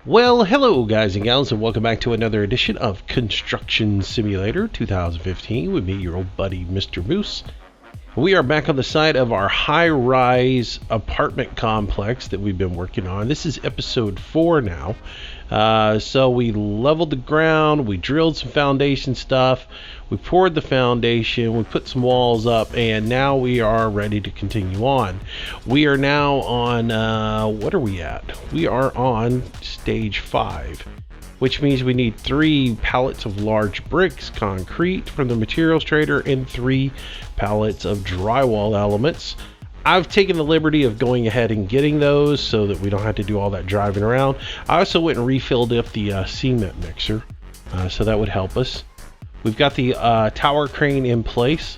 Well, hello guys and gals, and welcome back to another edition of Construction Simulator 2015 with me, your old buddy, Mr. Moose. We are back on the side of our high-rise apartment complex that we've been working on. This is episode 4 now. So we leveled the ground, we drilled some foundation stuff, we poured the foundation, we put some walls up, and now we are ready to continue on. We are now on, what are we at? We are on stage 5, which means we need 3 pallets of large bricks, concrete from the materials trader, and 3 pallets of drywall elements. I've taken the liberty of going ahead and getting those so that we don't have to do all that driving around. I also went and refilled up the cement mixer, so that would help us. We've got the tower crane in place.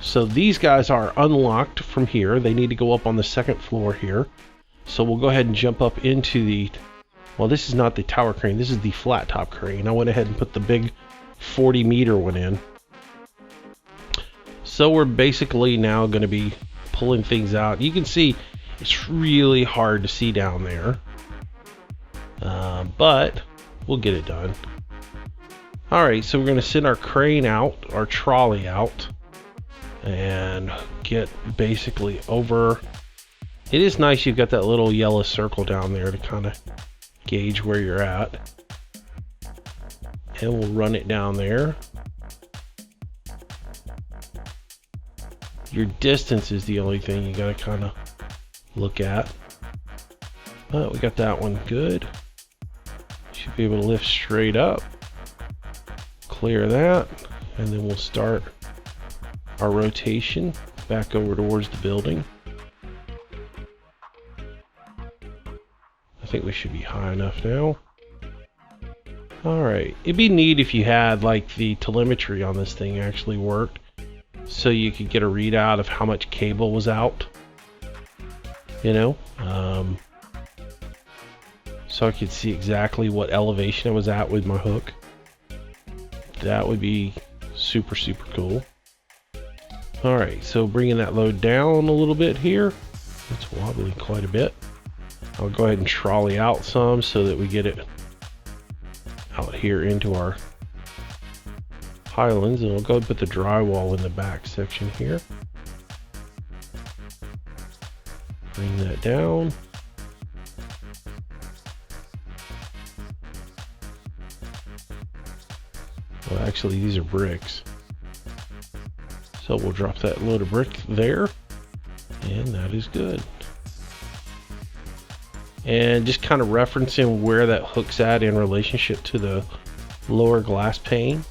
So these guys are unlocked from here. They need to go up on the second floor here. So we'll go ahead and jump up into the... Well, this is not the tower crane. This is the flat top crane. I went ahead and put the big 40 meter one in. So we're basically now going to be pulling things out. You can see it's really hard to see down there, but we'll get it done. Alright, so we're going to send our crane out, our trolley out, and get basically over. It is nice you've got that little yellow circle down there to kind of gauge where you're at, and we'll run it down there. Your distance is the only thing you got to kind of look at. But we got that one good. Should be able to lift straight up. Clear that. And then we'll start our rotation back over towards the building. I think we should be high enough now. Alright. It'd be neat if you had like the telemetry on this thing actually worked, so you could get a readout of how much cable was out, you know, so I could see exactly what elevation I was at with my hook. That would be super cool. Alright, so bringing that load down a little bit here. It's wobbling quite a bit. I'll go ahead and trolley out some so that we get it out here into our Highlands, and we'll go and put the drywall in the back section here. Bring that down. Well, actually, these are bricks. So we'll drop that load of brick there, and that is good. And just kind of referencing where that hook's at in relationship to the lower glass pane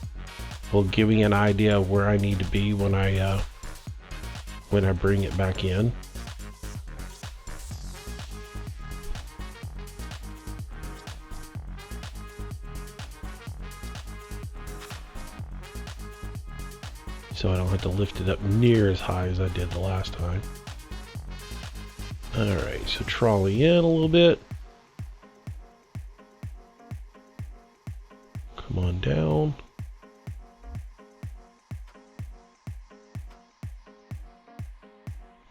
will give me an idea of where I need to be when I bring it back in. So I don't have to lift it up near as high as I did the last time. Alright, so trolley in a little bit. Come on down.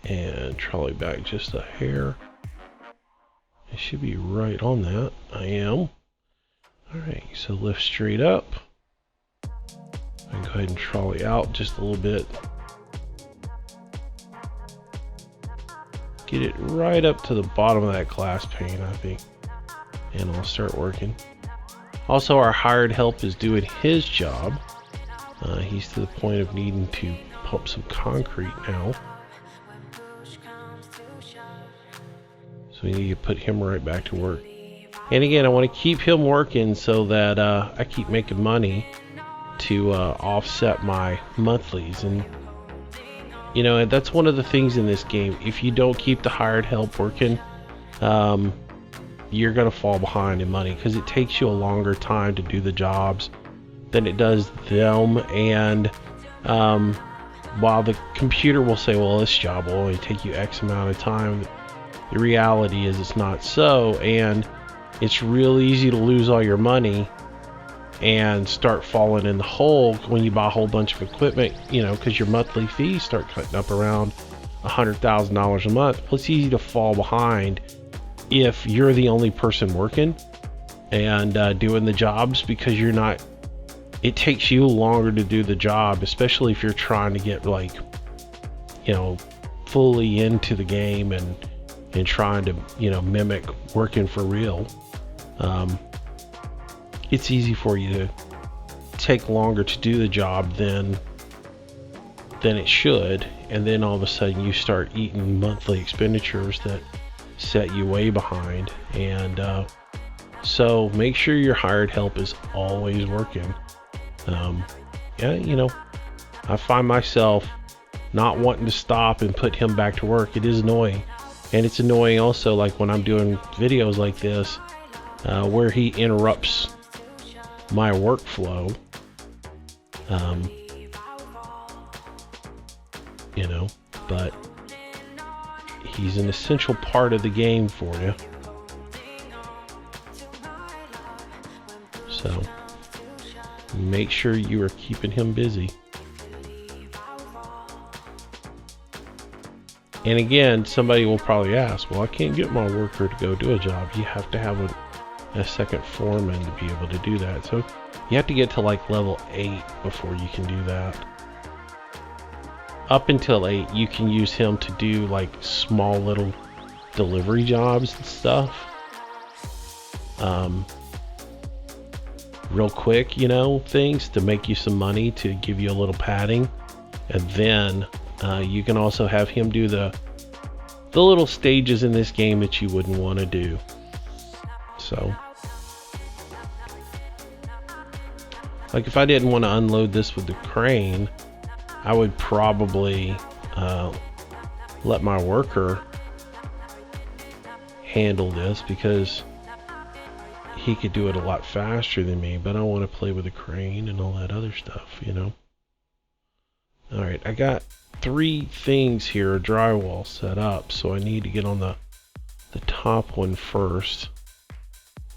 And trolley back just a hair. I should be right on that. I am. Alright, so lift straight up. And go ahead and trolley out just a little bit. Get it right up to the bottom of that glass pane, I think. And I'll start working. Also, our hired help is doing his job. He's to the point of needing to pump some concrete now. So we need to put him right back to work. And again, I want to keep him working so that I keep making money to offset my monthlies. And you know, that's one of the things in this game. If you don't keep the hired help working, you're gonna fall behind in money, because it takes you a longer time to do the jobs than it does them. And while the computer will say, well, this job will only take you X amount of time, the reality is it's not so, and it's real easy to lose all your money and start falling in the hole when you buy a whole bunch of equipment, you know, because your monthly fees start cutting up around $100,000 a month. Well, it's easy to fall behind if you're the only person working and doing the jobs, because you're not, it takes you longer to do the job, especially if you're trying to get, like, you know, fully into the game and trying to, you know, mimic working for real. It's easy for you to take longer to do the job than it should, and then all of a sudden you start eating monthly expenditures that set you way behind. And so make sure your hired help is always working. Yeah, you know, I find myself not wanting to stop and put him back to work. It is annoying. And it's annoying also, like when I'm doing videos like this, where he interrupts my workflow. You know, but he's an essential part of the game for you. So make sure you are keeping him busy. And again, somebody will probably ask, well, I can't get my worker to go do a job. You have to have a second foreman to be able to do that. So you have to get to like level 8 before you can do that. Up until 8, you can use him to do like small little delivery jobs and stuff. Real quick, you know, things to make you some money, to give you a little padding. And then you can also have him do the little stages in this game that you wouldn't want to do. So, like if I didn't want to unload this with the crane, I would probably let my worker handle this, because he could do it a lot faster than me, but I want to play with the crane and all that other stuff, you know. Alright, I got 3 things here, drywall set up, so I need to get on the top one first.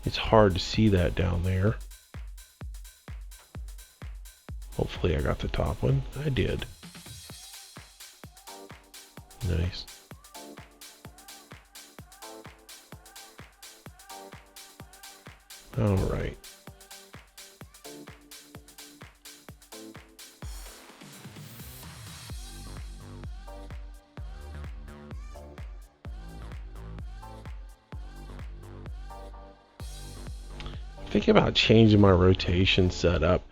It's hard to see that down there. Hopefully I got the top one. I did. Nice. All right. Thinking about changing my rotation setup.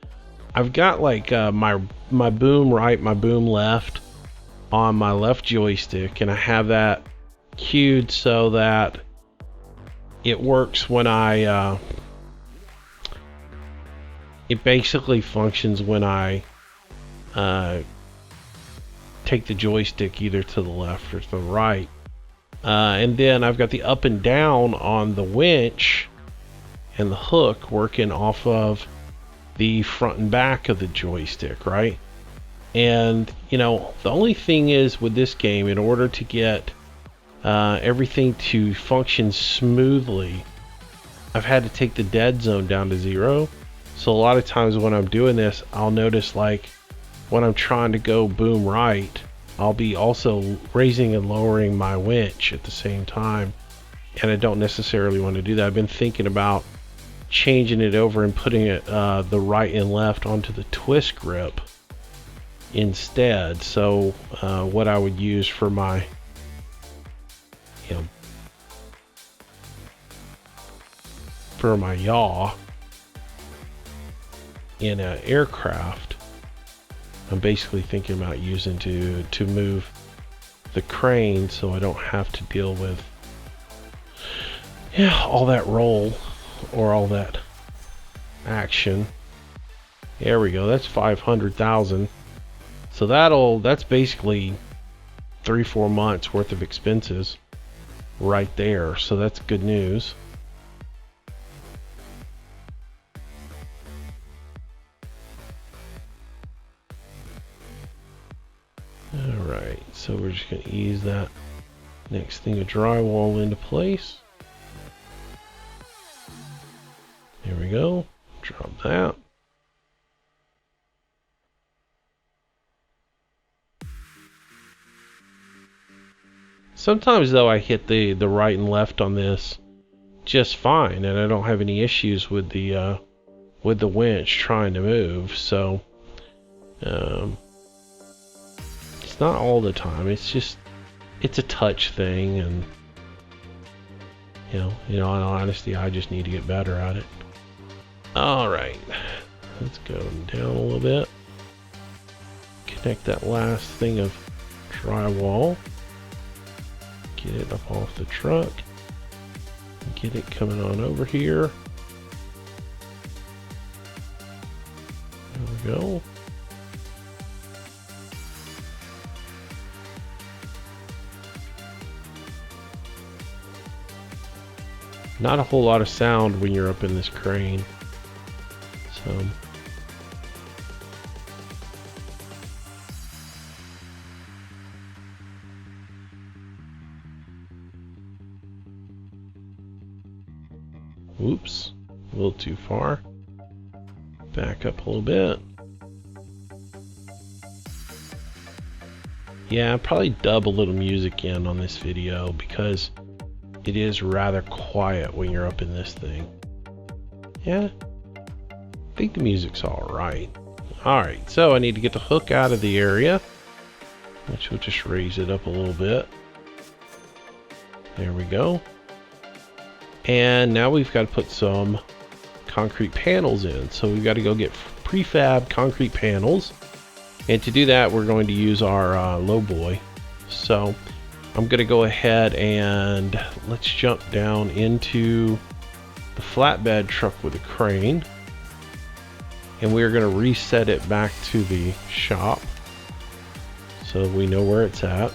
I've got like my boom right, my boom left on my left joystick, and I have that cued so that it works when I it basically functions when I take the joystick either to the left or to the right. And then I've got the up and down on the winch and the hook working off of the front and back of the joystick, right? And you know, the only thing is with this game, in order to get everything to function smoothly, I've had to take the dead zone down to 0. So a lot of times when I'm doing this, I'll notice like when I'm trying to go boom right, I'll be also raising and lowering my winch at the same time, and I don't necessarily want to do that. I've been thinking about changing it over and putting it the right and left onto the twist grip instead. So what I would use for my, you know, for my yaw in an aircraft, I'm basically thinking about using to move the crane, so I don't have to deal with all that roll or all that action. There we go. That's 500,000. So that's basically 3-4 months worth of expenses right there. So that's good news. Alright, so we're just going to ease that next thing of drywall into place. There we go. Drop that. Sometimes though I hit the right and left on this just fine, and I don't have any issues with the winch trying to move. So it's not all the time. It's just it's a touch thing, and in all honesty, I just need to get better at it. All right, let's go down a little bit. Connect that last thing of drywall. Get it up off the truck. Get it coming on over here. There we go. Not a whole lot of sound when you're up in this crane. So oops, a little too far. Back up a little bit. Yeah, I'll probably dub a little music in on this video because it is rather quiet when you're up in this thing. Yeah, I think the music's alright. Alright, so I need to get the hook out of the area, which will just raise it up a little bit. There we go. And now we've got to put some concrete panels in. So we've got to go get prefab concrete panels. And to do that, we're going to use our lowboy. So I'm going to go ahead and let's jump down into the flatbed truck with a crane. And we're going to reset it back to the shop so we know where it's at.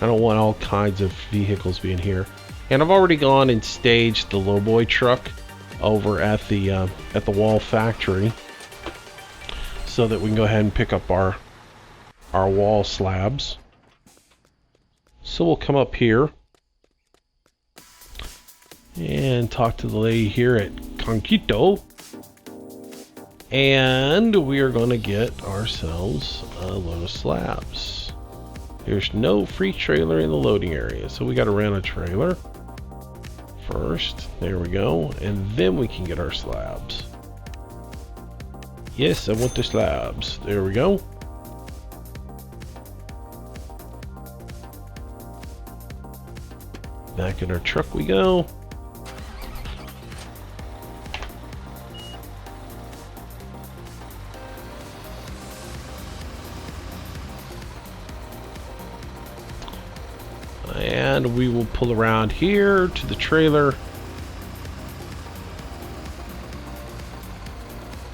I don't want all kinds of vehicles being here. And I've already gone and staged the lowboy truck over at the wall factory so that we can go ahead and pick up our wall slabs. So we'll come up here and talk to the lady here at Conquito, and we are going to get ourselves a load of slabs. There's no free trailer in the loading area, so we got to rent a trailer first. There we go, and then we can get our slabs. Yes, I want the slabs. There we go. Back in our truck we go. And we will pull around here to the trailer.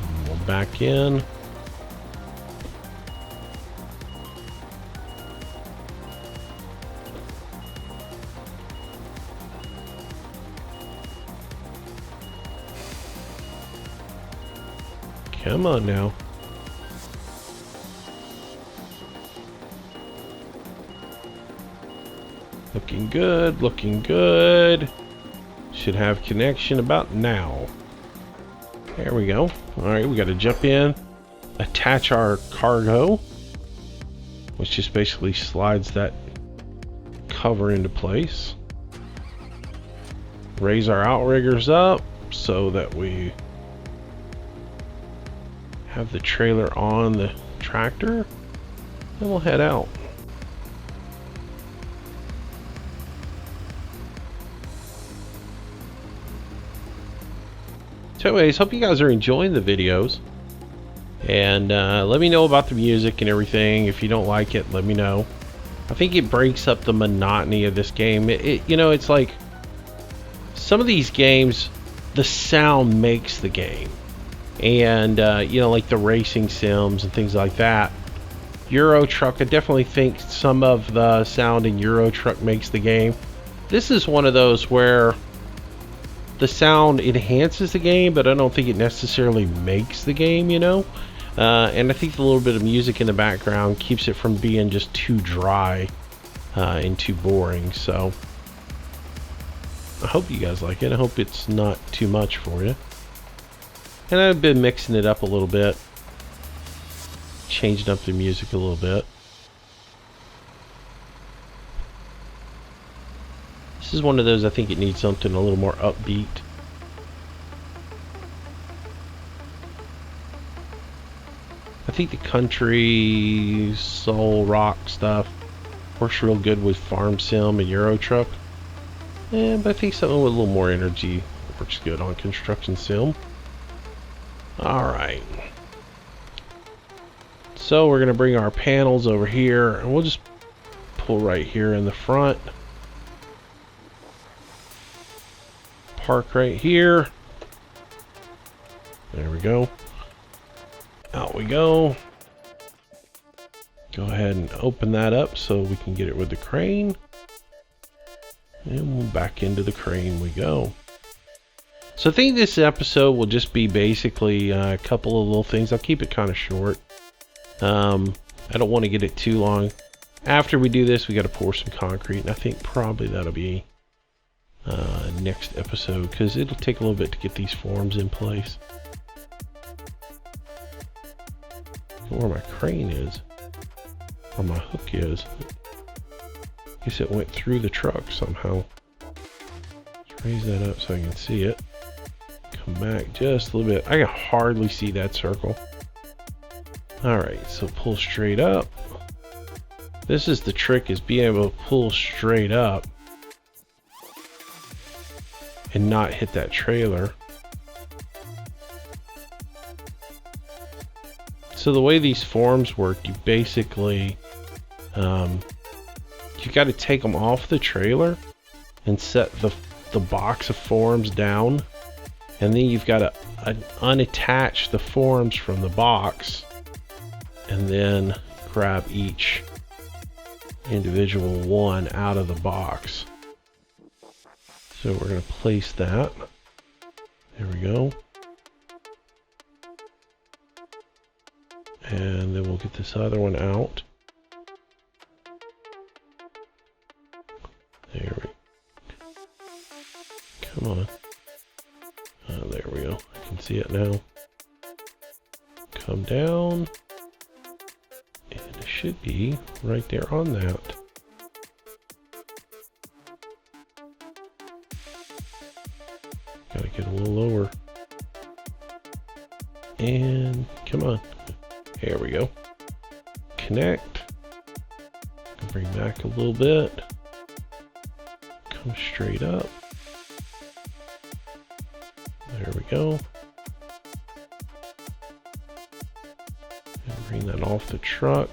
And we'll back in. Come on now. Looking good, looking good. Should have connection about now. There we go. Alright, we got to jump in, attach our cargo, which just basically slides that cover into place. Raise our outriggers up so that we have the trailer on the tractor, and we'll head out. So anyways, hope you guys are enjoying the videos, and let me know about the music and everything. If you don't like it, let me know. I think it breaks up the monotony of this game. You know, it's like some of these games, the sound makes the game. And you know, like the racing sims and things like that. Euro Truck, I definitely think some of the sound in Euro Truck makes the game. This is one of those where the sound enhances the game, but I don't think it necessarily makes the game, you know. And I think a little bit of music in the background keeps it from being just too dry and too boring. So I hope you guys like it. I hope it's not too much for you. And I've been mixing it up a little bit, changing up the music a little bit. This is one of those, I think it needs something a little more upbeat. I think the country, soul, rock stuff works real good with Farm Sim and Euro Truck. But I think something with a little more energy works good on Construction Sim. Alright. So we're going to bring our panels over here, and we'll just pull right here in the front. Park right here. There we go. Out we go. Go ahead and open that up so we can get it with the crane. And we'll back into the crane we go. So I think this episode will just be basically a couple of little things. I'll keep it kind of short. I don't want to get it too long. After we do this, we got to pour some concrete, and I think probably that'll be next episode, because it'll take a little bit to get these forms in place. Where my crane is, or my hook is. I guess it went through the truck somehow. Let's raise that up so I can see it. Come back just a little bit. I can hardly see that circle. Alright, so pull straight up. This is the trick, is being able to pull straight up and not hit that trailer. So the way these forms work, you basically you got to take them off the trailer and set the box of forms down, and then you've got to unattach the forms from the box and then grab each individual one out of the box. So we're going to place that. There we go. And then we'll get this other one out. There we go. Come on. Oh, there we go. I can see it now. Come down. And it should be right there on that. Gotta get a little lower. And come on. There we go. Connect. Bring back a little bit. Come straight up. There we go. And bring that off the truck.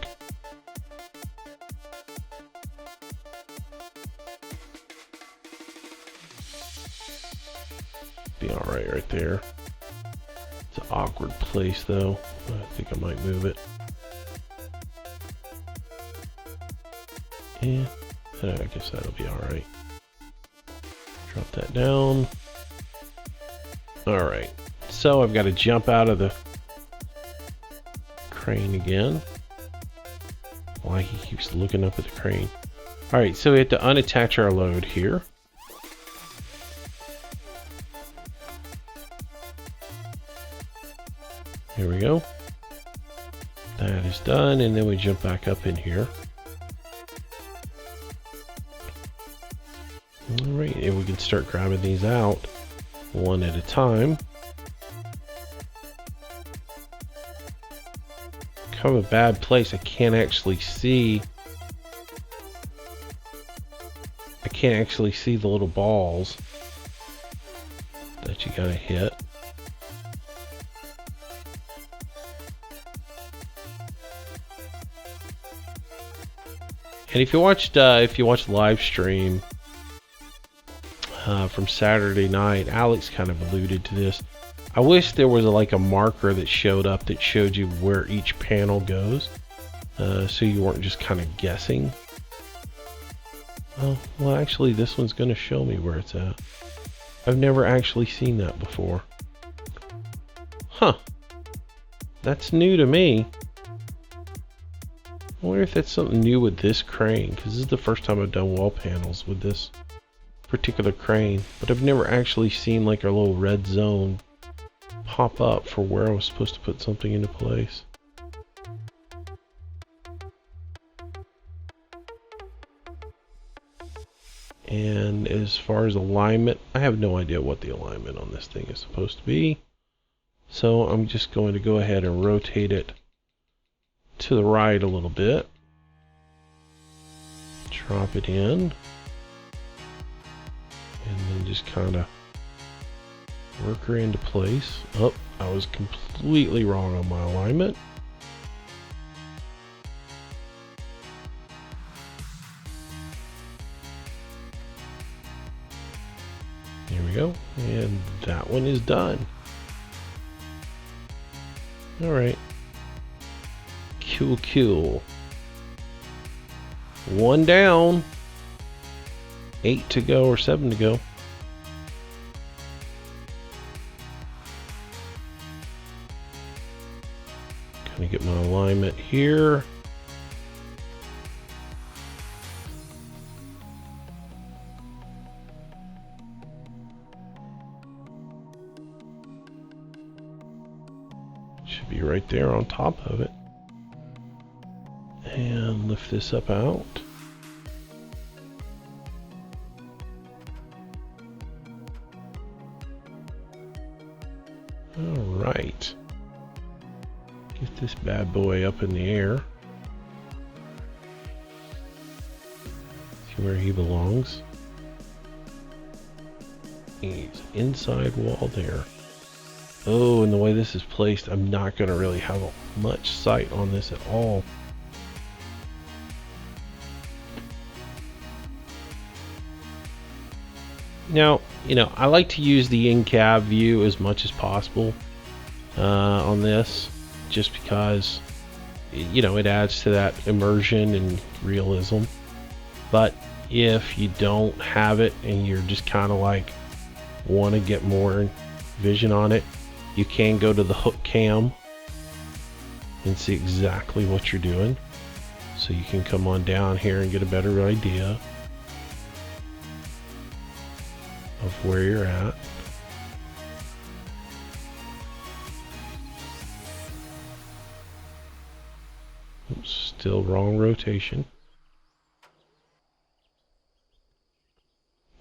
Be alright right there. It's an awkward place though. I think I might move it. And I guess that'll be alright. Drop that down. Alright. So I've got to jump out of the crane again. Why he keeps looking up at the crane. Alright, so we have to unattach our load here. Here we go. That is done, and then we jump back up in here. Alright, and we can start grabbing these out one at a time. Kind of a bad place. I can't actually see. I can't actually see the little balls that you gotta hit. And if you watched the live stream from Saturday night, Alex kind of alluded to this. I wish there was like a marker that showed up that showed you where each panel goes, so you weren't just kind of guessing. Oh, well, actually, this one's going to show me where it's at. I've never actually seen that before. Huh. That's new to me. I wonder if that's something new with this crane, because this is the first time I've done wall panels with this particular crane, but I've never actually seen like a little red zone pop up for where I was supposed to put something into place. And as far as alignment, I have no idea what the alignment on this thing is supposed to be. So I'm just going to go ahead and rotate it to the right a little bit. Drop it in. And then just kind of work her into place. Oh, I was completely wrong on my alignment. There we go. And that one is done. Alright. Cool. One down. 8 to go or 7 to go. Kind of get my alignment here. Should be right there on top of it. And lift this up out. Alright. Get this bad boy up in the air. See where he belongs. He's inside wall there. Oh, and the way this is placed, I'm not going to really have much sight on this at all. Now, you know, I like to use the in-cab view as much as possible on this, just because, you know, it adds to that immersion and realism. But if you don't have it and you're just kind of like want to get more vision on it, you can go to the hook cam and see exactly what you're doing. So you can come on down here and get a better idea of where you're at. Oops, still wrong rotation.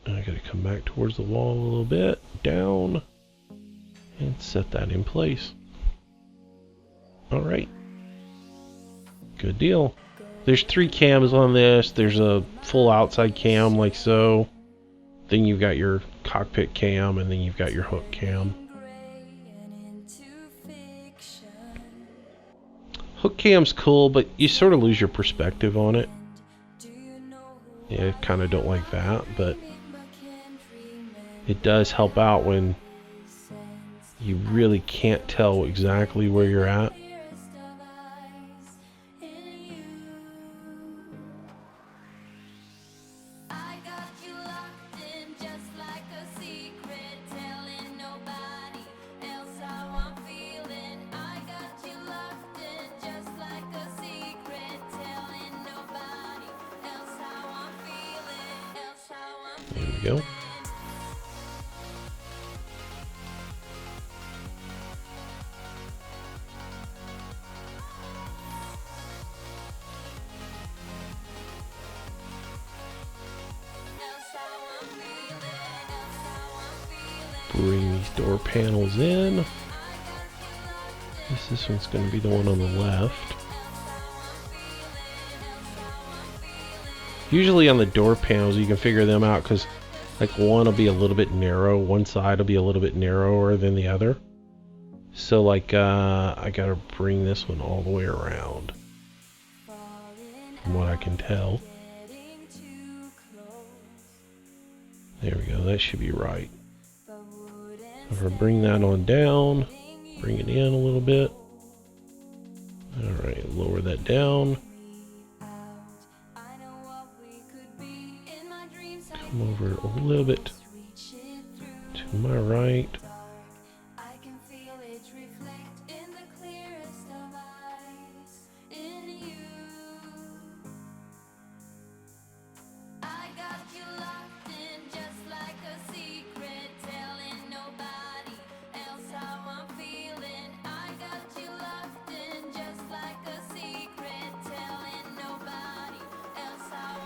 I gotta come back towards the wall a little bit, down, and set that in place. Alright. Good deal. There's 3 cams on this. There's a full outside cam like so. Then you've got your cockpit cam, and then you've got your hook cam. Hook cam's cool, but you sort of lose your perspective on it. Yeah, I kind of don't like that, but it does help out when you really can't tell exactly where you're at. There we go. Bring these door panels in. This one's going to be the one on the left. Usually on the door panels you can figure them out because like one will be a little bit narrow, one side will be a little bit narrower than the other. So like I gotta bring this one all the way around from what I can tell. There we go, that should be right. If I bring that on down, bring it in a little bit. Alright, lower that down. Come over a little bit to my right.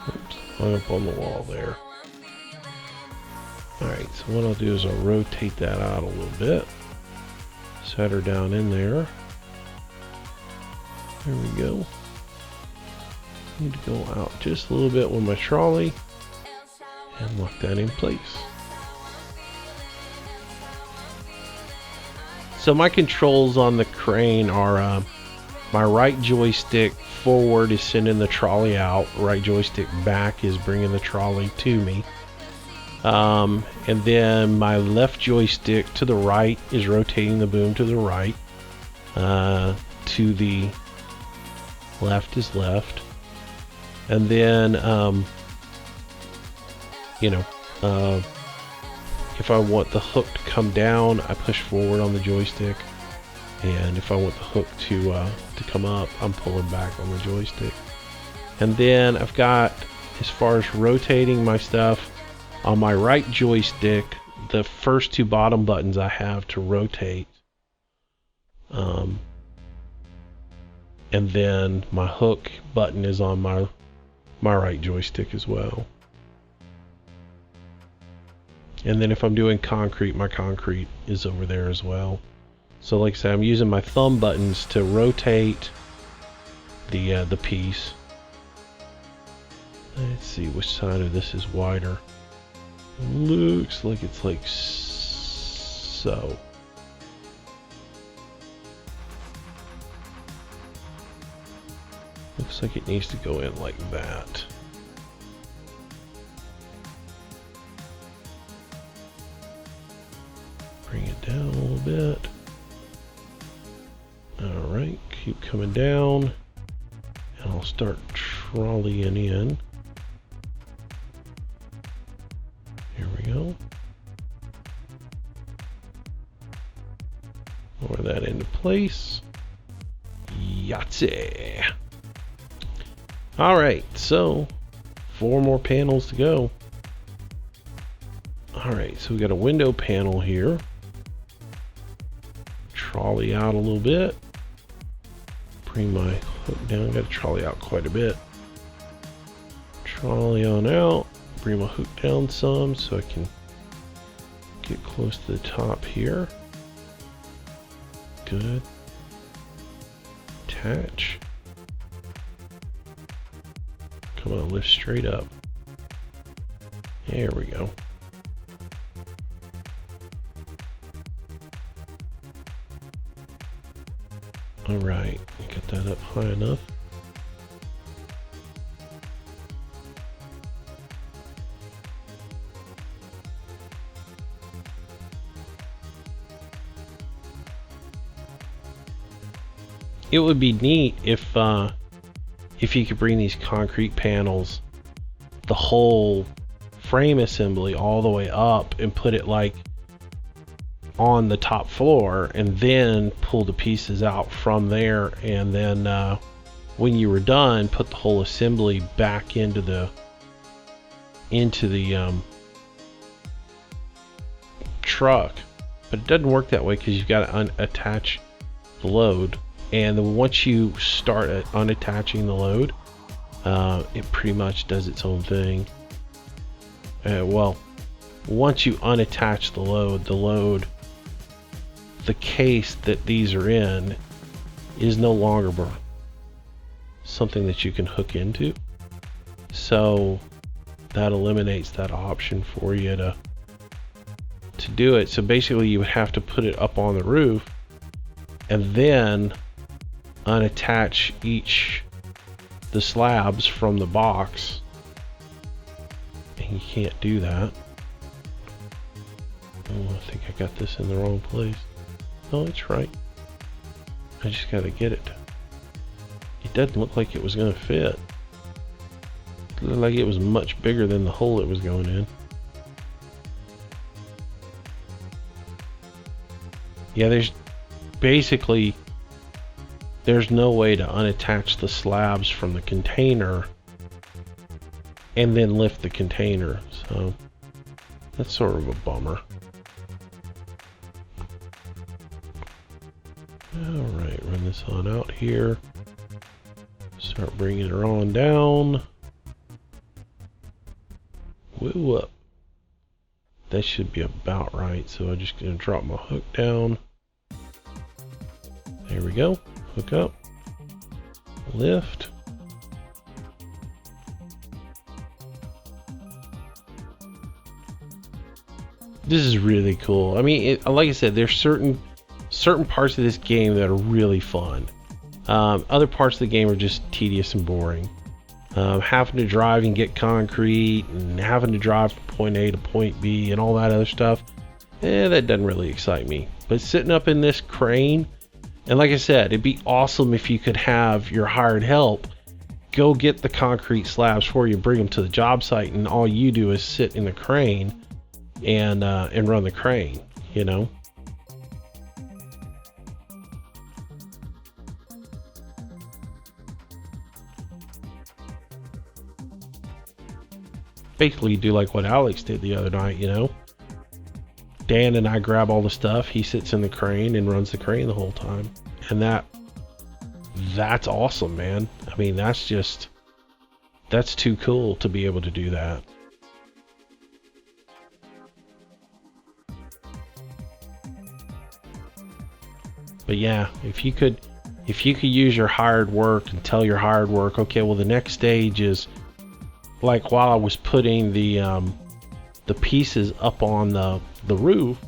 Oops, hung up on the wall there. Alright, so what I'll do is I'll rotate that out a little bit. Set her down in there. There we go. Need to go out just a little bit with my trolley and lock that in place. So my controls on the crane are my right joystick forward is sending the trolley out, right joystick back is bringing the trolley to me. And then my left joystick to the right is rotating the boom to the right. To the left is left. And then, if I want the hook to come down, I push forward on the joystick. And if I want the hook to come up, I'm pulling back on the joystick. And then I've got, as far as rotating my stuff, on my right joystick, the first two bottom buttons I have to rotate. And then my hook button is on my right joystick as well. And then if I'm doing concrete, my concrete is over there as well. So like I said, I'm using my thumb buttons to rotate the piece. Let's see which side of this is wider. Looks like it's like so. Looks like it needs to go in like that. Bring it down a little bit. Alright, keep coming down. And I'll start trolleying in. Here we go. Lower that into place. Yahtzee! Alright, so 4 more panels to go. Alright, so we got a window panel here. Trolley out a little bit. Bring my hook down. Got to trolley out quite a bit. Trolley on out. Bring my hook down some so I can get close to the top here. Good. Attach. Come on, lift straight up. There we go. Alright, get that up high enough. It would be neat if you could bring these concrete panels, the whole frame assembly all the way up and put it like on the top floor and then pull the pieces out from there, and then when you were done, put the whole assembly back into the truck. But it doesn't work that way because you've got to unattach the load, and once you start unattaching the load, it pretty much does its own thing. Well, once you unattach the load, the case that these are in is no longer something that you can hook into. So that eliminates that option for you to do it. So basically you would have to put it up on the roof and then unattach the slabs from the box, and you can't do that. Oh, I think I got this in the wrong place. No, it's right. I just gotta get it. It doesn't look like it was gonna fit. It looked like it was much bigger than the hole it was going in. Yeah, there's no way to unattach the slabs from the container and then lift the container, so that's sort of a bummer. Alright, run this on out here. Start bringing her on down. Woo up. That should be about right. So I'm just going to drop my hook down. There we go. Hook up. Lift. This is really cool. I mean, like I said, there's certain parts of this game that are really fun. Other parts of the game are just tedious and boring. Having to drive and get concrete and having to drive from point A to point B and all that other stuff, that doesn't really excite me. But sitting up in this crane, and like I said, it'd be awesome if you could have your hired help go get the concrete slabs for you, bring them to the job site, and all you do is sit in the crane and run the crane, you know. Basically do like what Alex did the other night, you know. Dan and I grab all the stuff, he sits in the crane and runs the crane the whole time. And that's awesome, man. I mean, that's too cool to be able to do that. But yeah, if you could use your hired work and tell your hired work, okay, well the next stage is, like while I was putting the pieces up on the roof,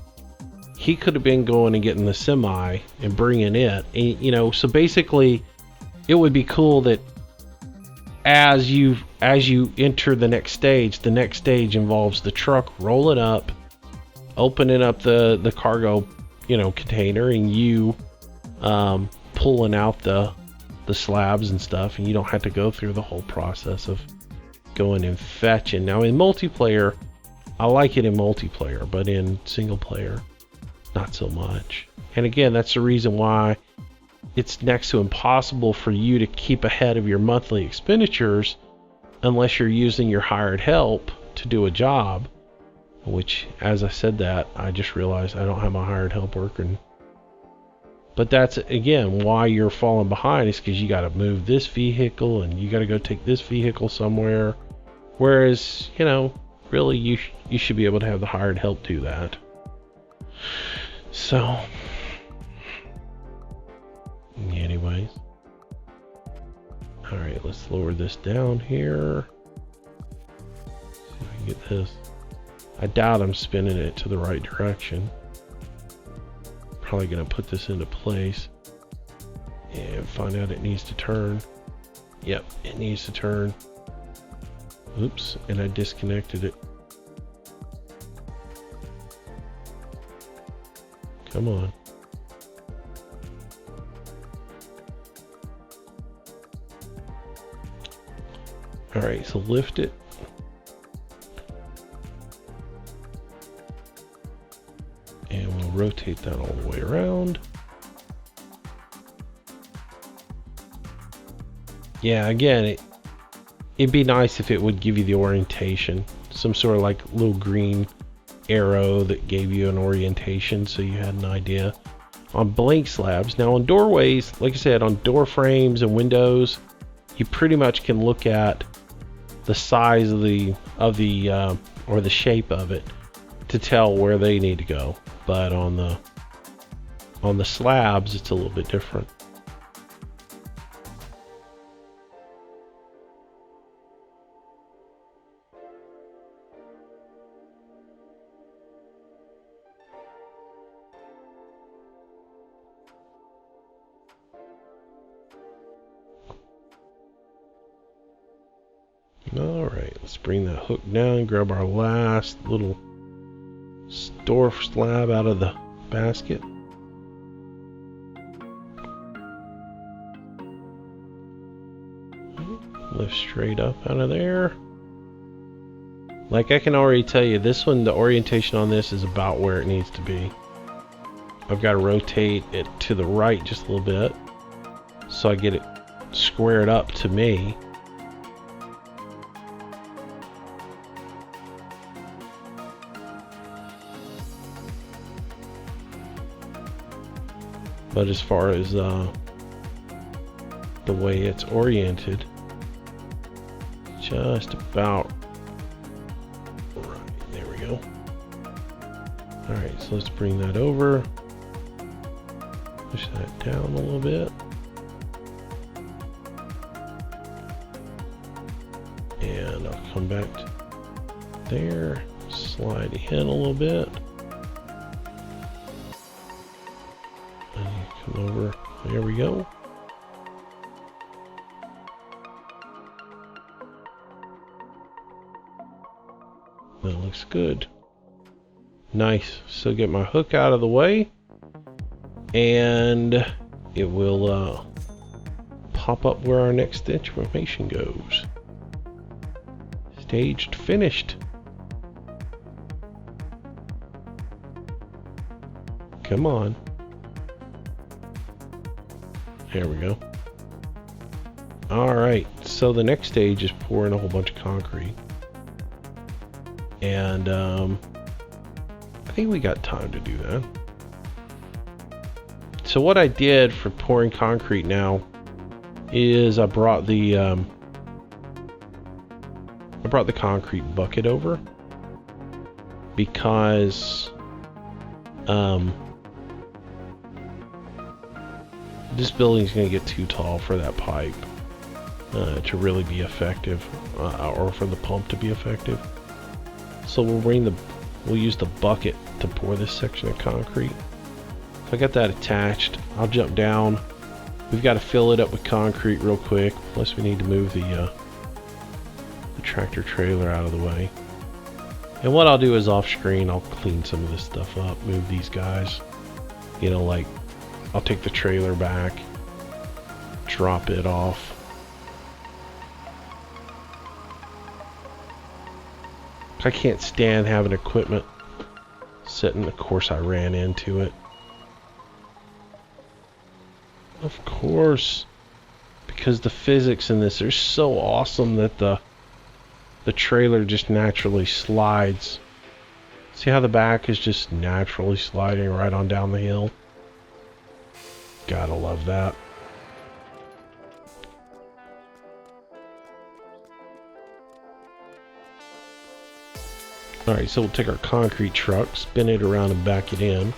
he could have been going and getting the semi and bringing it, and, you know. So basically, it would be cool that as you enter the next stage involves the truck rolling up, opening up the cargo, you know, container, and you pulling out the slabs and stuff, and you don't have to go through the whole process of going and fetching. Now in multiplayer, I like it in multiplayer, but in single player, not so much. And again, that's the reason why it's next to impossible for you to keep ahead of your monthly expenditures unless you're using your hired help to do a job, which, as I said that, I just realized I don't have my hired help working. But that's, again, why you're falling behind, is because you got to move this vehicle and you got to go take this vehicle somewhere. Whereas, you know, really you should be able to have the hired help do that. So, anyways. Alright, let's lower this down here. See if I can get this. I doubt I'm spinning it to the right direction. Probably gonna put this into place and find out it needs to turn. Yep, it needs to turn. Oops, and I disconnected it. Come on. Alright, so lift it. And we'll rotate that all the way around. Yeah, again, it'd be nice if it would give you the orientation. Some sort of like little green arrow that gave you an orientation so you had an idea. On blank slabs, now on doorways, like I said, on door frames and windows, you pretty much can look at the size of the or the shape of it to tell where they need to go. But on the slabs, it's a little bit different. All right, let's bring that hook down, grab our last little door slab out of the basket. Lift straight up out of there. Like, I can already tell you, this one, the orientation on this is about where it needs to be. I've got to rotate it to the right just a little bit so I get it squared up to me. But as far as the way it's oriented, just about right. There we go. Alright, so let's bring that over. Push that down a little bit. And I'll come back to there. Slide in a little bit. And you come over. There we go. That looks good. Nice. So get my hook out of the way. And it will pop up where our next information goes. Staged finished. Come on. There we go. Alright, so the next stage is pouring a whole bunch of concrete. And I think we got time to do that. So what I did for pouring concrete now is I brought the concrete bucket over because this building's going to get too tall for that pipe to really be effective, or for the pump to be effective. So we'll use the bucket to pour this section of concrete. If I got that attached, I'll jump down. We've got to fill it up with concrete real quick. Plus we need to move the tractor trailer out of the way. And what I'll do is off screen, I'll clean some of this stuff up, move these guys. You know, like I'll take the trailer back, drop it off. I can't stand having equipment sitting. Of course I ran into it. Of course. Because the physics in this are so awesome that the trailer just naturally slides. See how the back is just naturally sliding right on down the hill? Gotta love that. Alright, so we'll take our concrete truck, spin it around and back it in.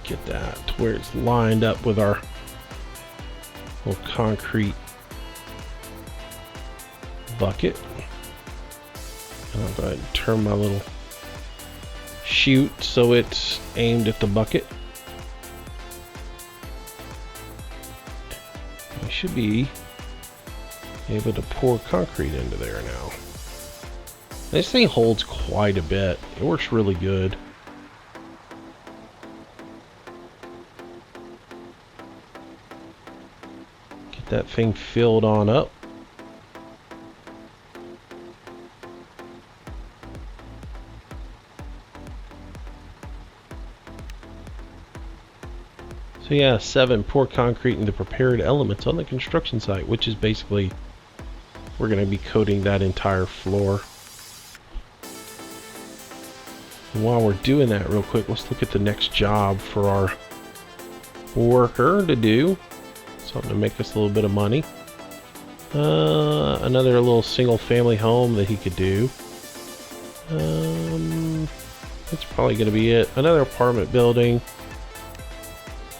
Get that to where it's lined up with our little concrete bucket. And I'll go ahead and turn my little chute so it's aimed at the bucket. We should be able to pour concrete into there now. This thing holds quite a bit. It works really good. Get that thing filled on up. So yeah, 7, pour concrete into prepared elements on the construction site, which is basically, we're going to be coating that entire floor. And while we're doing that real quick, let's look at the next job for our worker to do. Something to make us a little bit of money. Another little single family home that he could do. That's probably going to be it. Another apartment building.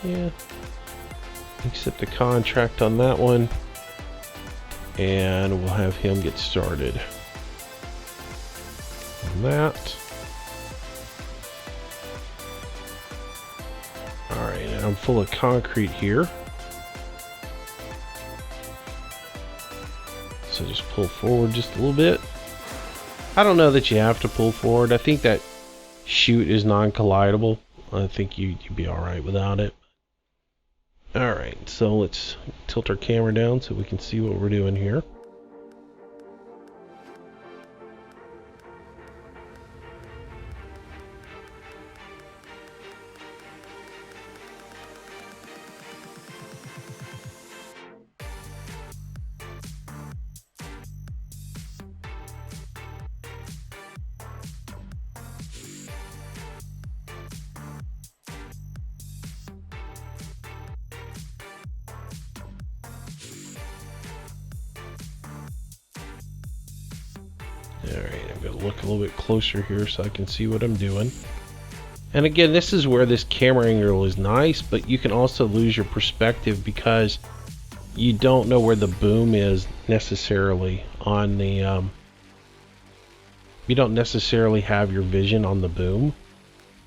Yeah, accept the contract on that one, and we'll have him get started on that. Alright, and I'm full of concrete here, so just pull forward just a little bit. I don't know that you have to pull forward. I think that chute is non-collidable. I think you'd be alright without it. Alright, so let's tilt our camera down so we can see what we're doing here. Alright, I'm going to look a little bit closer here so I can see what I'm doing. And again, this is where this camera angle is nice, but you can also lose your perspective because you don't know where the boom is necessarily on the... you don't necessarily have your vision on the boom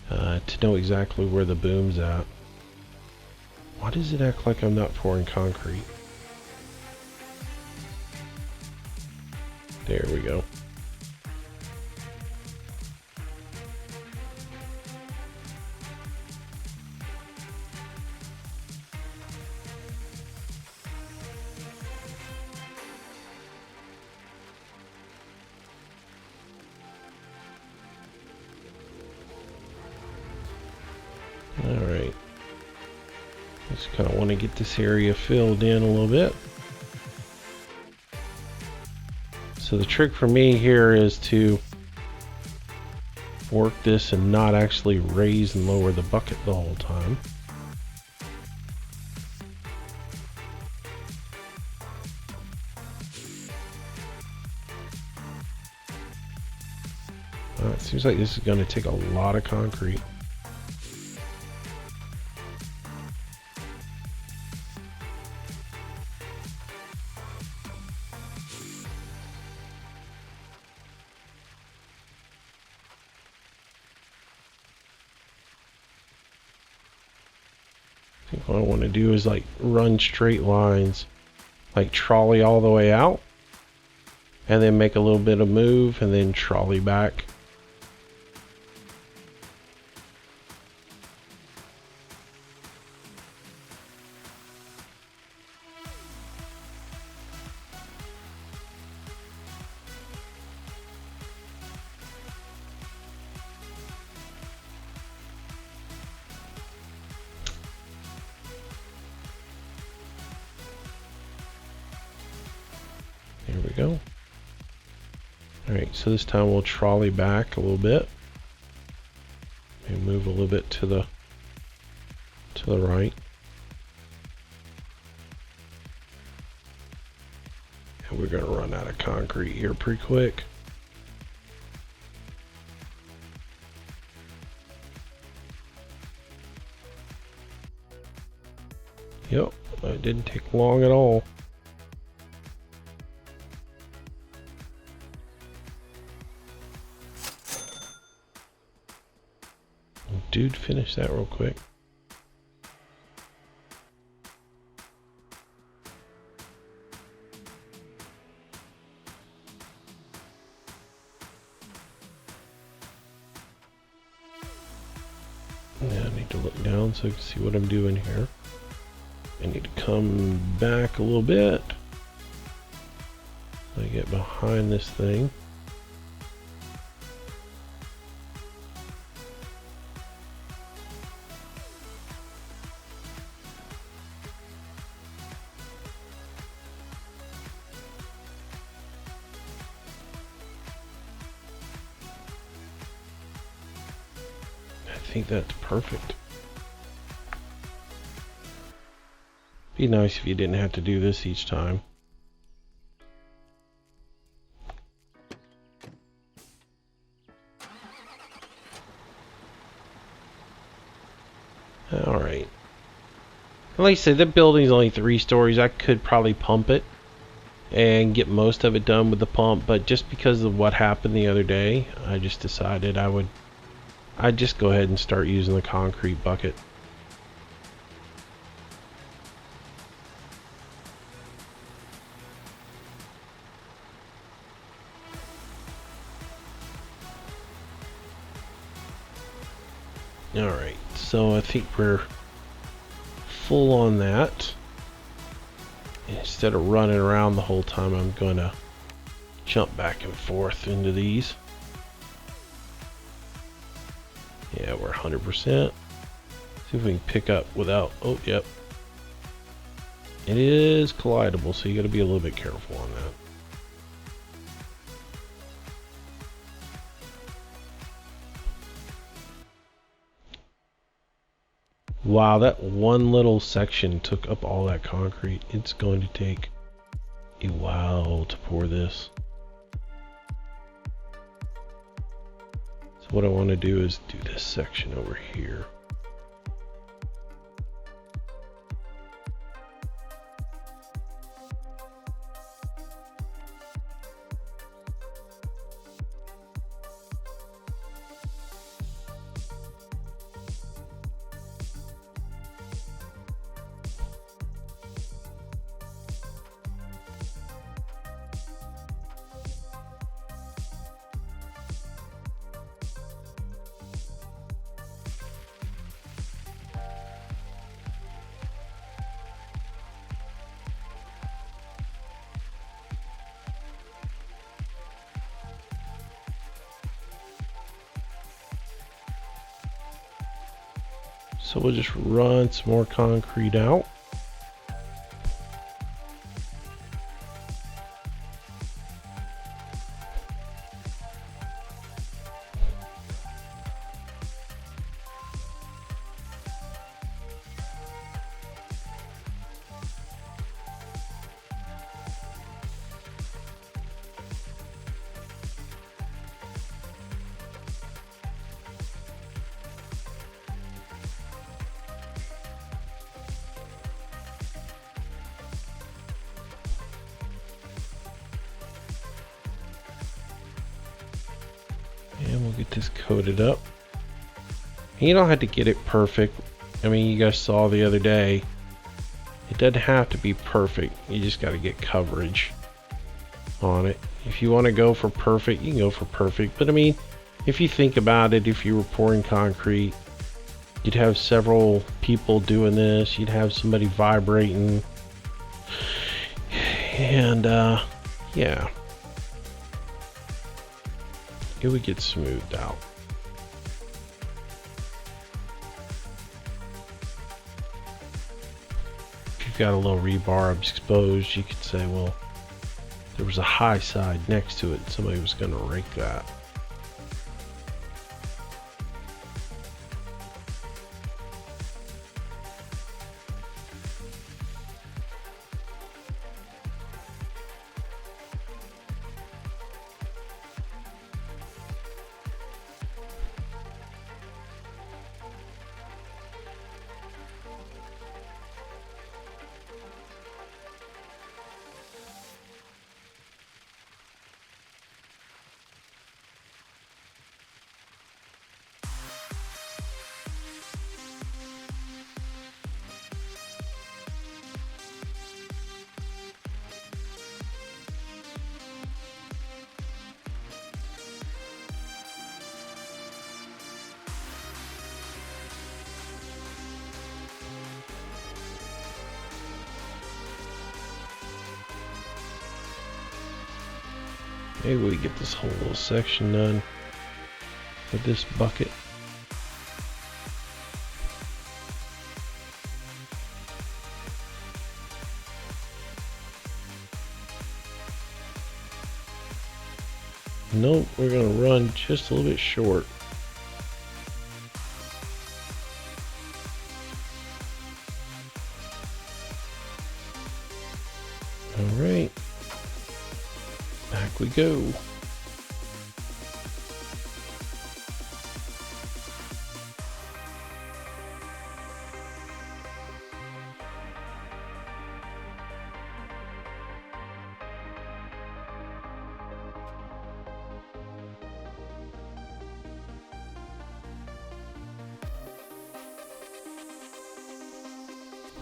to know exactly where the boom's at. Why does it act like I'm not pouring concrete? There we go. Alright. Just kind of want to get this area filled in a little bit. So the trick for me here is to work this and not actually raise and lower the bucket the whole time. It seems like this is going to take a lot of concrete. What I want to do is like run straight lines, like trolley all the way out, and then make a little bit of move and then trolley back. There we go. Alright, so this time we'll trolley back a little bit and move a little bit to the right. And we're going to run out of concrete here pretty quick. Yep, it didn't take long at all. Dude, finish that real quick. Yeah, I need to look down so I can see what I'm doing here. I need to come back a little bit. I get behind this thing. I think that's perfect. Be nice if you didn't have to do this each time. Alright. Like I said, the building's only 3 stories. I could probably pump it and get most of it done with the pump, but just because of what happened the other day, I just decided I'd just go ahead and start using the concrete bucket. Alright, so I think we're full on that. Instead of running around the whole time, I'm going to jump back and forth into these. Yeah, we're 100%. See if we can pick up without... Oh, yep. It is collidable, so you got to be a little bit careful on that. Wow, that one little section took up all that concrete. It's going to take a while to pour this. what I want to do is do this section over here. So we'll just run some more concrete out. And we'll get this coated up. You don't have to get it perfect. I mean, you guys saw the other day, it doesn't have to be perfect. You just got to get coverage on it. If you want to go for perfect, you can go for perfect. But I mean, if you think about it, if you were pouring concrete, you'd have several people doing this. You'd have somebody vibrating. And yeah, it would get smoothed out. If you've got a little rebar exposed, you could say, well, there was a high side next to it. Somebody was going to rake that. Maybe we get this whole little section done with this bucket. Nope, we're gonna run just a little bit short. All right. Back we go.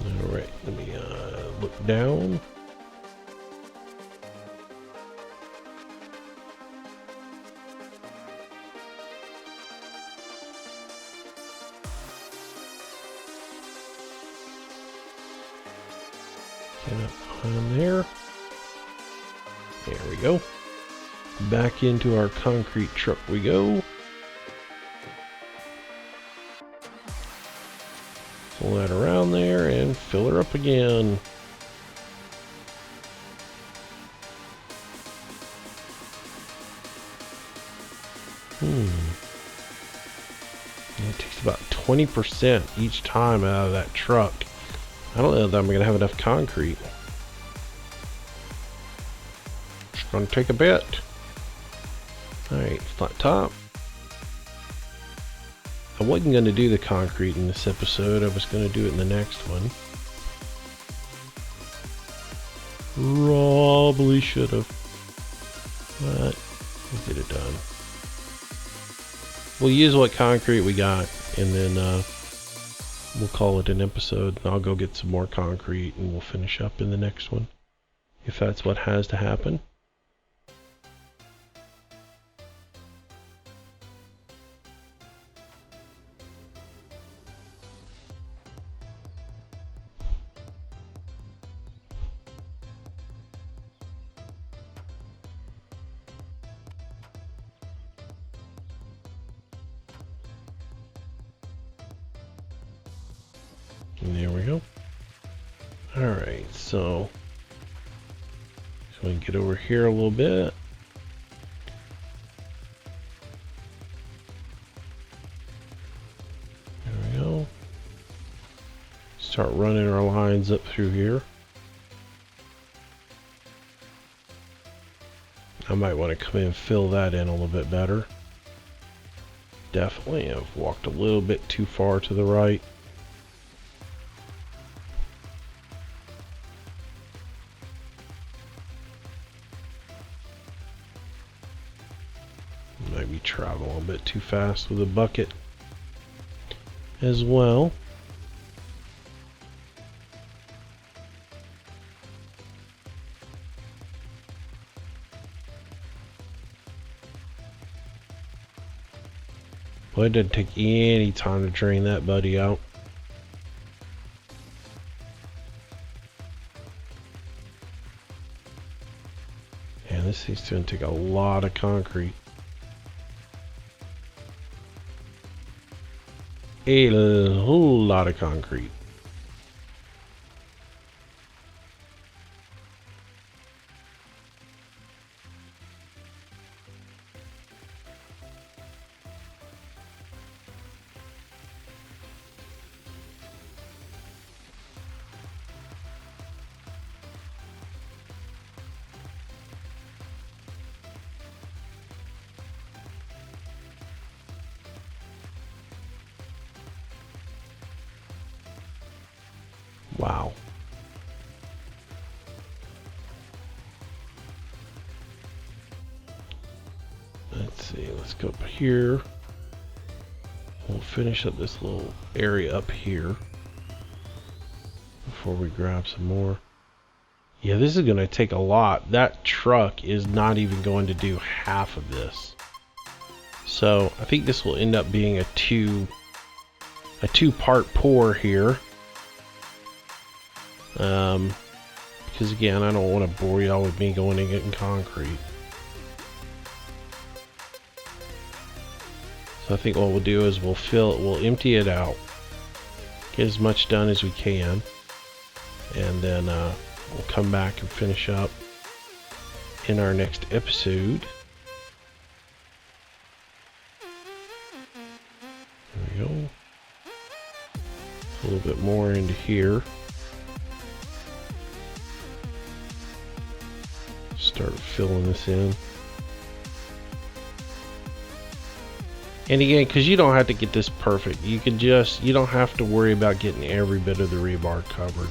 All right, let me look down. Get up on there. There we go. Back into our concrete truck we go. Pull that around there and fill her up again. It takes about 20% each time out of that truck. I don't know that I'm going to have enough concrete. It's going to take a bit. Alright, flat top. I wasn't going to do the concrete in this episode. I was going to do it in the next one. Probably should have. But we'll get it done. We'll use what concrete we got, and then we'll call it an episode. And I'll go get some more concrete, and we'll finish up in the next one, if that's what has to happen. And there we go. Alright, so we can get over here a little bit. There we go. Start running our lines up through here. I might want to come in and fill that in a little bit better. Definitely, I've walked a little bit too far to the right. Maybe travel a little bit too fast with a bucket as well. Well, it didn't take any time to drain that buddy out. And this thing's going to take a lot of concrete. A whole lot of concrete. Wow. Let's see, let's go up here. We'll finish up this little area up here before we grab some more. Yeah, this is going to take a lot. That truck is not even going to do half of this. So I think this will end up being a two-part pour here. Because again, I don't want to bore y'all with me going and getting concrete. So I think what we'll do is we'll empty it out, get as much done as we can, and then we'll come back and finish up in our next episode. There we go. A little bit more into here. Start filling this in. And again, because you don't have to get this perfect, you don't have to worry about getting every bit of the rebar covered.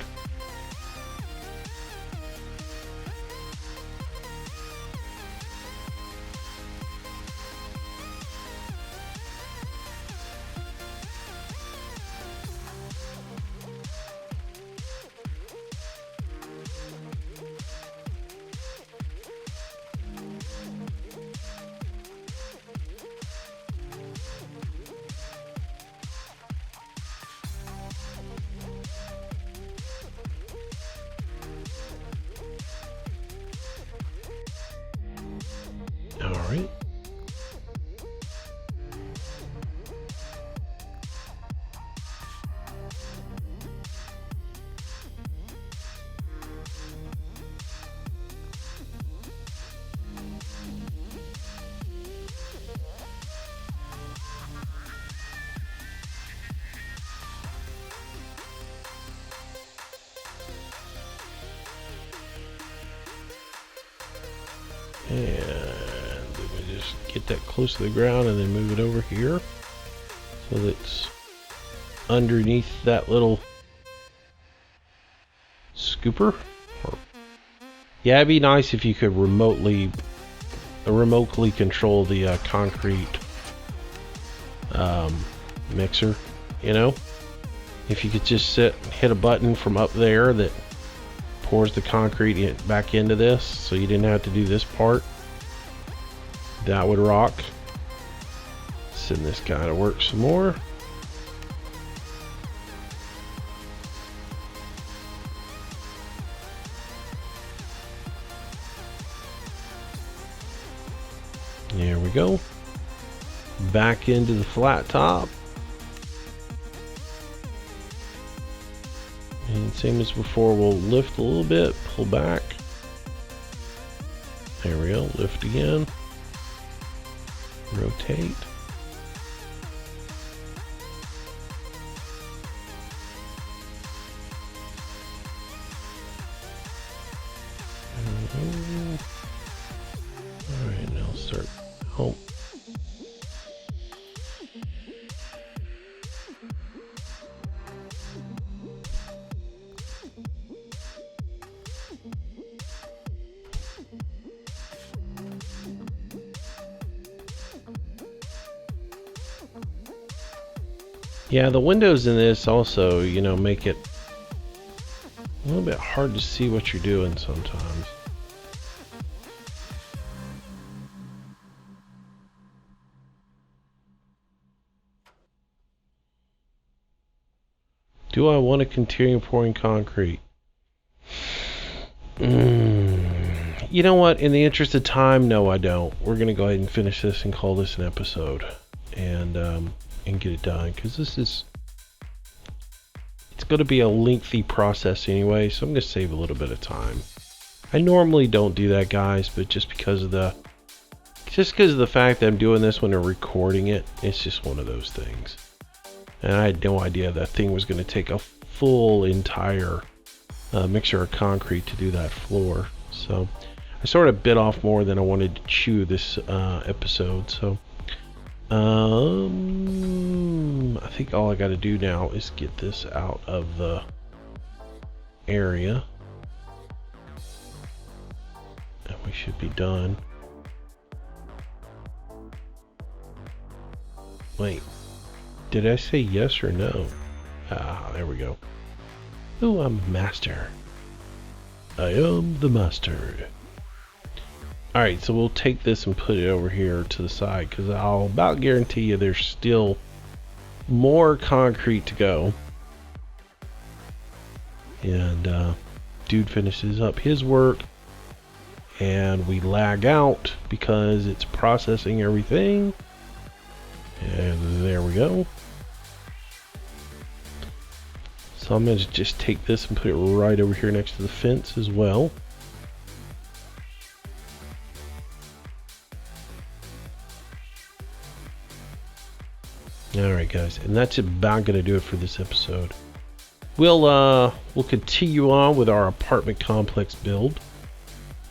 Alright. And get that close to the ground and then move it over here. so it's underneath that little scooper. Yeah, it'd be nice if you could remotely control the concrete mixer, you know? If you could just hit a button from up there that pours the concrete back into this, so you didn't have to do this part, that would rock. Send this guy to work some more. There we go. Back into the flat top. And same as before, we'll lift a little bit, pull back. There we go, lift again. Rotate. Alright, now start home. Yeah, the windows in this also, you know, make it a little bit hard to see what you're doing sometimes. Do I want to continue pouring concrete? You know what? In the interest of time, no, I don't. We're going to go ahead and finish this and call this an episode. And get it done, because it's going to be a lengthy process anyway, so I'm going to save a little bit of time. I normally don't do that, guys, but just because of the fact that I'm doing this when I'm recording it, it's just one of those things. And I had no idea that thing was going to take a full entire mixture of concrete to do that floor, so I sort of bit off more than I wanted to chew this episode. So I think all I got to do now is get this out of the area, and we should be done. Wait, did I say yes or no? Ah, there we go. Oh, I'm master. I am the master. Alright, so we'll take this and put it over here to the side, because I'll about guarantee you there's still more concrete to go. And dude finishes up his work, and we lag out because it's processing everything. And there we go. So I'm going to just take this and put it right over here next to the fence as well. Alright guys, and that's about going to do it for this episode. We'll continue on with our apartment complex build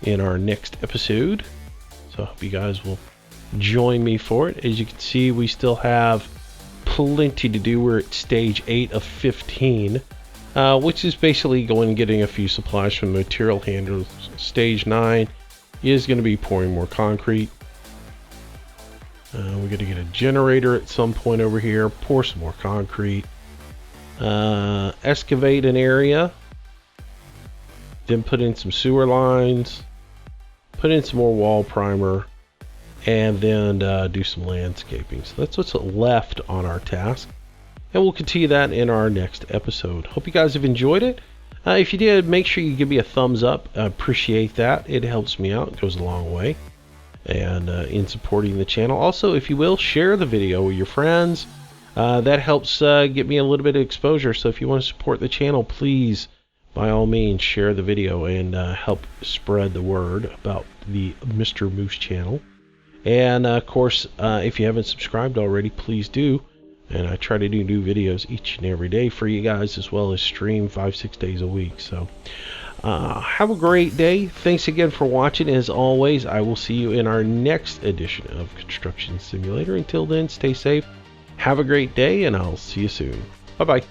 in our next episode. So I hope you guys will join me for it. As you can see, we still have plenty to do. We're at stage 8 of 15, which is basically going and getting a few supplies from the material handlers. Stage 9 is going to be pouring more concrete. We're going to get a generator at some point over here, pour some more concrete, excavate an area, then put in some sewer lines, put in some more wall primer, and then do some landscaping. So that's what's left on our task, and we'll continue that in our next episode. Hope you guys have enjoyed it. If you did, make sure you give me a thumbs up. I appreciate that. It helps me out. It goes a long way. And in supporting the channel. Also, if you will, share the video with your friends. That helps get me a little bit of exposure. So if you want to support the channel, please, by all means, share the video and help spread the word about the Mr. Moose channel. And of course, if you haven't subscribed already, please do. And I try to do new videos each and every day for you guys, as well as stream 5-6 days a week. So have a great day. Thanks again for watching. As always, I will see you in our next edition of Construction Simulator. Until then, stay safe, Have a great day, and I'll see you soon. Bye-bye.